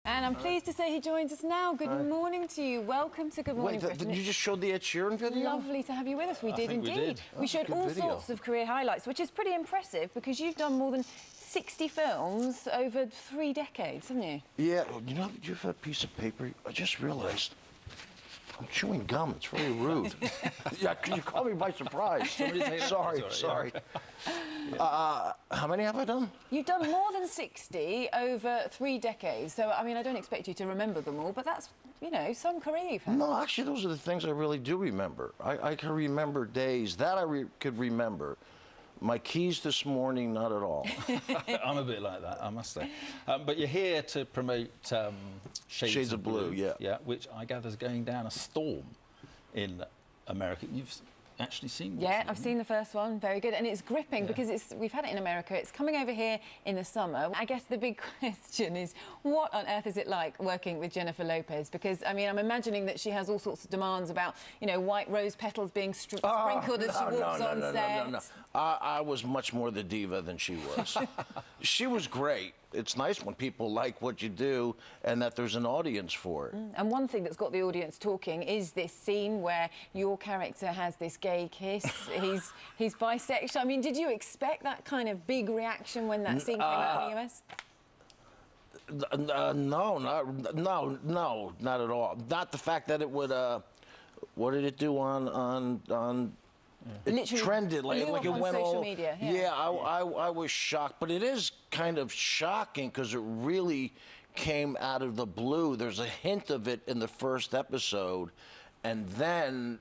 And I'm pleased to say he joins us now. Good morning to you. Welcome to Good Morning Britain. You just showed the Ed Sheeran video? Lovely to have you with us. We did indeed. We did. We showed all sorts of career highlights, which is pretty impressive because you've done more than 60 films over 3 decades, haven't you? Yeah. You know, you have a piece of paper. I just realized I'm chewing gum. It's very rude. Yeah, you caught me by surprise. Sorry. How many have I done? You've done more than 60 over 3 decades. So, I mean, I don't expect you to remember them all, but that's, you know, some career you've had. No, actually, those are the things I really do remember. I can remember days. That I could remember. My keys this morning, not at all. I'm a bit like that, I must say. But you're here to promote Shades of Blue. Yeah, which I gather is going down a storm in America. You've actually seen this? Yeah, I've seen the first one. Very good. And it's gripping because we've had it in America. It's coming over here in the summer. I guess the big question is, what on earth is it like working with Jennifer Lopez? Because, I mean, I'm imagining that she has all sorts of demands about, you know, white rose petals being sprinkled as she walks on set. No. I was much more the diva than she was. She was great. It's nice when people like what you do and that there's an audience for it. And one thing that's got the audience talking is this scene where your character has this gay kiss. he's bisexual. I mean, did you expect that kind of big reaction when that scene came out in the US? No, not at all. Not the fact that it would. What did it do on? It literally trended like it on went social all. Media. I was shocked, but it is kind of shocking because it really came out of the blue. There's a hint of it in the first episode, and then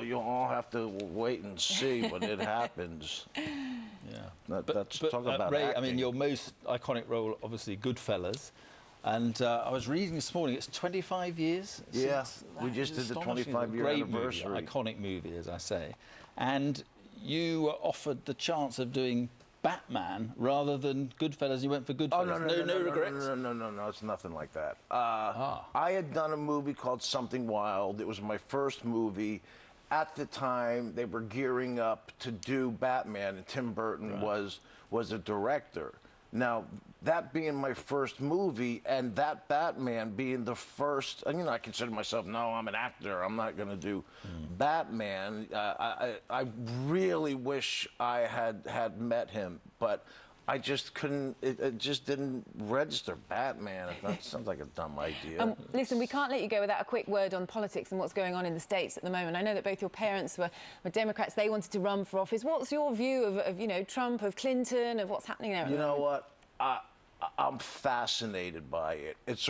you'll all have to wait and see when it happens. Yeah, that's talk about Ray, acting. I mean, your most iconic role, obviously, Goodfellas. And I was reading this morning, it's 25 years since. We just did the 25-year anniversary. Movie, iconic movie, as I say. And you were offered the chance of doing Batman rather than Goodfellas. You went for Goodfellas. Oh, no regrets? No, it's nothing like that. I had done a movie called Something Wild. It was my first movie. At the time, they were gearing up to do Batman, and Tim Burton was a director. Now, that being my first movie and that Batman being the first, and, you know, I consider myself, no, I'm an actor, I'm not going to do Batman. I really wish I had met him, but I just couldn't, it just didn't register Batman. That sounds like a dumb idea. Listen, we can't let you go without a quick word on politics and what's going on in the States at the moment. I know that both your parents were Democrats. They wanted to run for office. What's your view of you know, Trump, of Clinton, of what's happening there? You know what? I'm fascinated by it. It's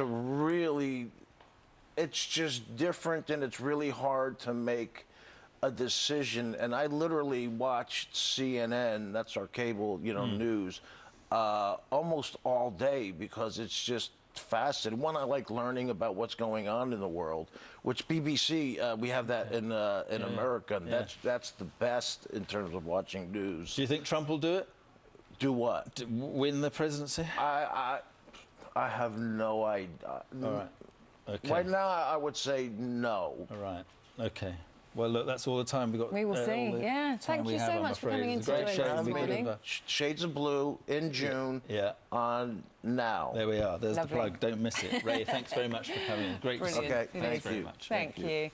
just different, and it's really hard to make a decision. And I literally watched CNN, that's our cable, you know, news, almost all day because it's just fascinating. One, I like learning about what's going on in the world, which BBC, we have that in America, and that's the best in terms of watching news. Do you think Trump will do it? Do what? To win the presidency? I have no idea. All right. Okay. Right now, I would say no. All right. Okay. Well, look, that's all the time we've got. We will see. Yeah. Thank you so much for coming in to join us this morning. Shades of Blue in June. On Now. There we are. There's the plug. Don't miss it. Ray, thanks very much for coming in. Great to see you. Okay. Thanks very much. Thank you.